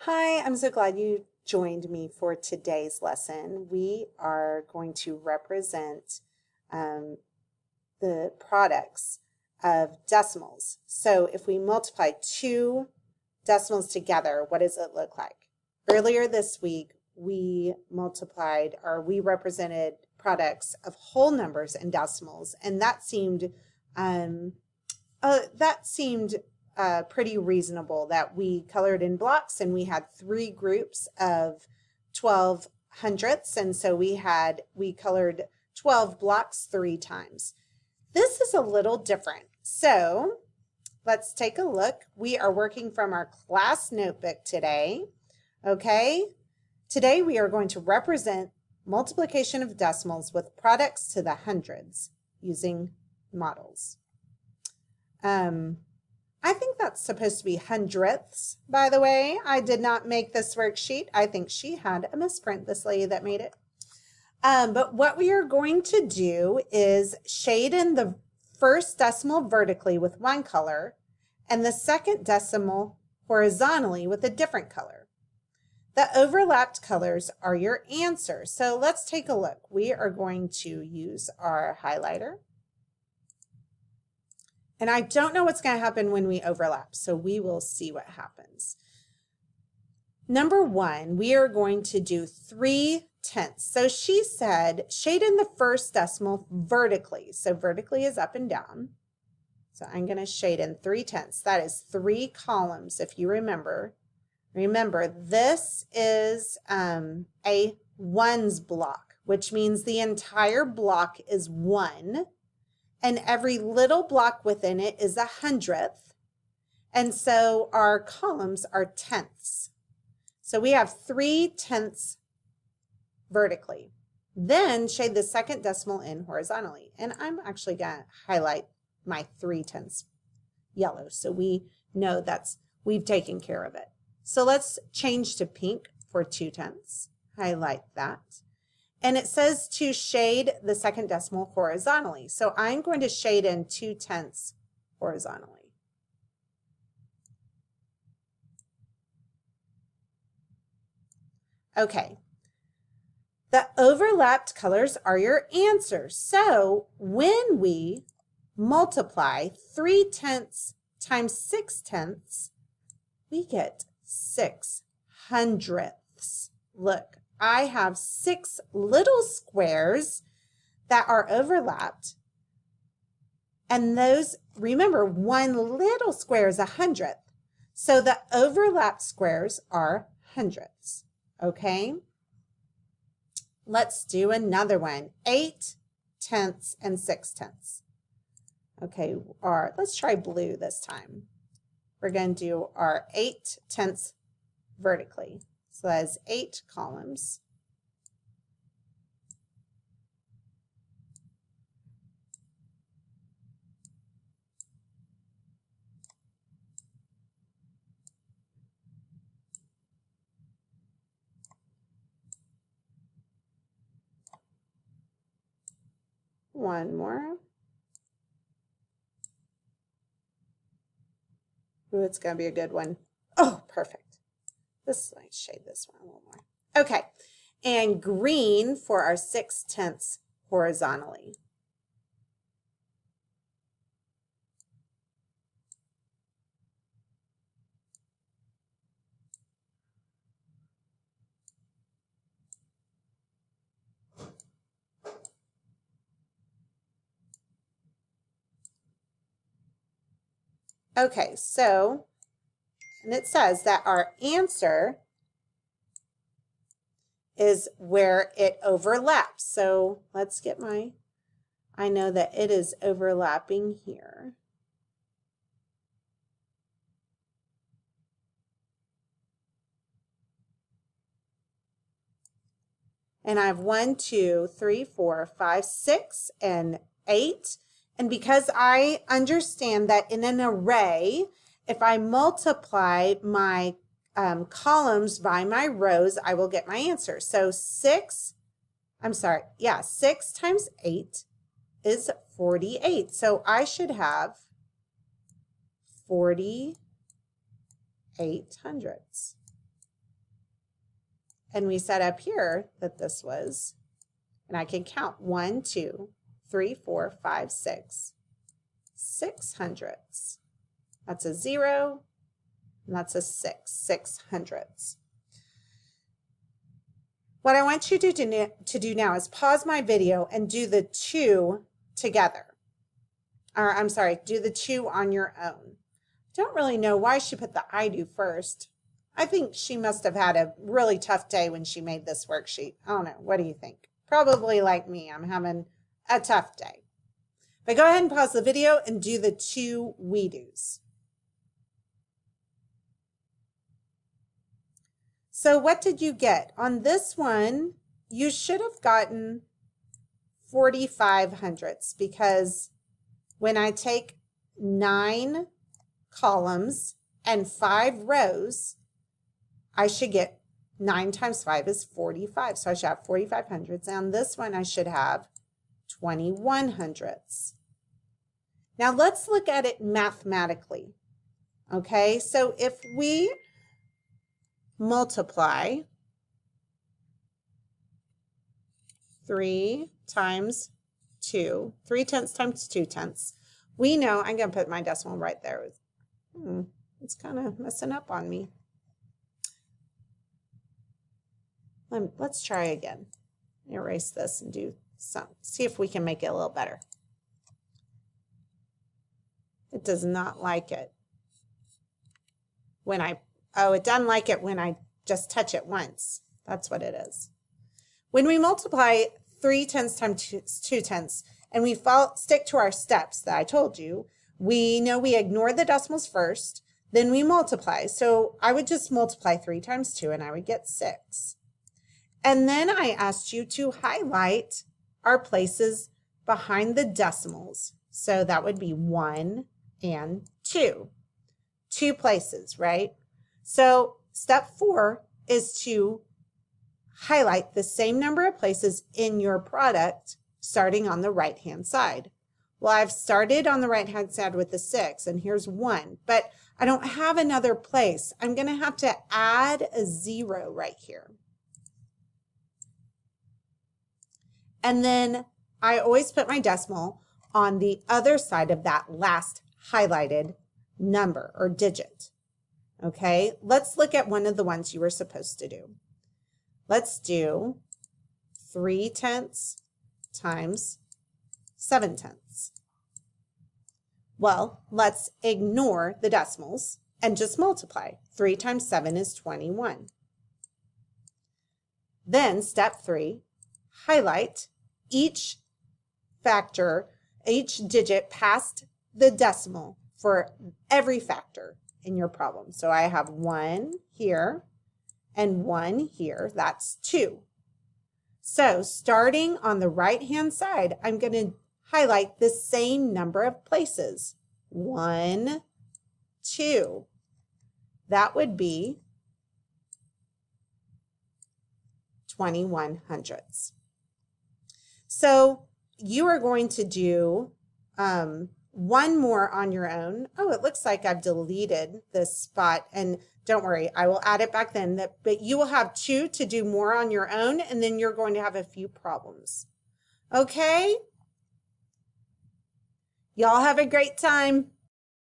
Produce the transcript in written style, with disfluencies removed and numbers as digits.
Hi, I'm so glad you joined me for today's lesson. We are going to represent um, the products of decimals. So if we multiply two decimals together, what does it look like? Earlier this week, we represented products of whole numbers and decimals, and um, that seemed pretty reasonable that we colored in blocks and we had three groups of 12 hundredths. And so we colored 12 blocks 3 times. This is a little different. So let's take a look. We are working from our class notebook today. Okay. Today we are going to represent multiplication of decimals with products to the hundreds using models. I think that's supposed to be hundredths, by the way. I did not make this worksheet. I think she had a misprint, this lady that made it. But what we are going to do is shade in the first decimal vertically with one color and the second decimal horizontally with a different color. The overlapped colors are your answer. So let's take a look. We are going to use our highlighter. And I don't know what's going to happen when we overlap, so we will see what happens. Number one, we are going to do 3/10. So she said, shade in the first decimal vertically. So vertically is up and down. So I'm going to shade in 3/10. That is 3 columns, if you remember. Remember, this is a ones block, which means the entire block is 1. And every little block within it is 100th. And so our columns are tenths. So we have 3/10 vertically. Then shade the second decimal in horizontally. And I'm actually going to highlight my 3/10 yellow, so we know we've taken care of it. So let's change to pink for 2/10. Highlight that. And it says to shade the second decimal horizontally. So I'm going to shade in 2/10 horizontally. Okay. The overlapped colors are your answer. So when we multiply 3/10 times 6/10, we get 6/100ths. Look. I have 6 little squares that are overlapped. And those, remember, one little square is 100th. So the overlapped squares are hundredths. Okay? Let's do another one. 8/10 and 6/10. Okay, let's try blue this time. We're going to do our 8/10 vertically. So that is 8 columns. One more. Ooh, it's going to be a good one. Oh, perfect. Let's shade this one a little more. Okay, and green for our 6/10 horizontally. Okay, so, and it says that our answer is where it overlaps. So let's get I know that it is overlapping here. And I have 1, 2, 3, 4, 5, 6, and 8. And because I understand that in an array, if I multiply my columns by my rows, I will get my answer. So 6 times 8 is 48. So I should have 48 hundredths. And we said up here that this was, and I can count 1, 2, 3, 4, 5, 6, 6 hundredths. That's a 0, and that's a 6 hundredths. What I want you to do now is pause my video and do the 2 together. Or I'm sorry, do the 2 on your own. Don't really know why she put the I do first. I think she must have had a really tough day when she made this worksheet. I don't know. What do you think? Probably like me. I'm having a tough day. But go ahead and pause the video and do the 2 we do's. So what did you get? On this one, you should have gotten 45 hundredths because when I take 9 columns and 5 rows, I should get 9 times 5 is 45. So I should have 45 hundredths. And on this one, I should have 21 hundredths. Now let's look at it mathematically. Okay, so if we multiply 3 times 2, 3 tenths times 2 tenths, we know, I'm going to put my decimal right there. It's kind of messing up on me. Let's try again. Erase this and do some. See if we can make it a little better. It does not like it when it doesn't like it when I just touch it once. That's what it is. When we multiply 3 tenths times 2 tenths and we stick to our steps that I told you, we know we ignore the decimals first, then we multiply. So I would just multiply 3 times 2 and I would get 6. And then I asked you to highlight our places behind the decimals. So that would be 1 and 2. 2 places, right? So step 4 is to highlight the same number of places in your product starting on the right-hand side. Well, I've started on the right-hand side with the 6, and here's 1, but I don't have another place. I'm going to have to add a 0 right here. And then I always put my decimal on the other side of that last highlighted number or digit. Okay, let's look at one of the ones you were supposed to do. Let's do 3 tenths times 7 tenths. Well, let's ignore the decimals and just multiply. 3 times 7 is 21. Then step 3, highlight each factor, each digit past the decimal for every factor in your problem. So I have 1 here and 1 here. That's 2. So starting on the right-hand side, I'm going to highlight the same number of places. 1, 2. That would be 21 hundredths. So you are going to do one more on your own. Oh, it looks like I've deleted this spot, and don't worry, I will add it back then. But you will have 2 to do more on your own, and then you're going to have a few problems. Okay? Y'all have a great time.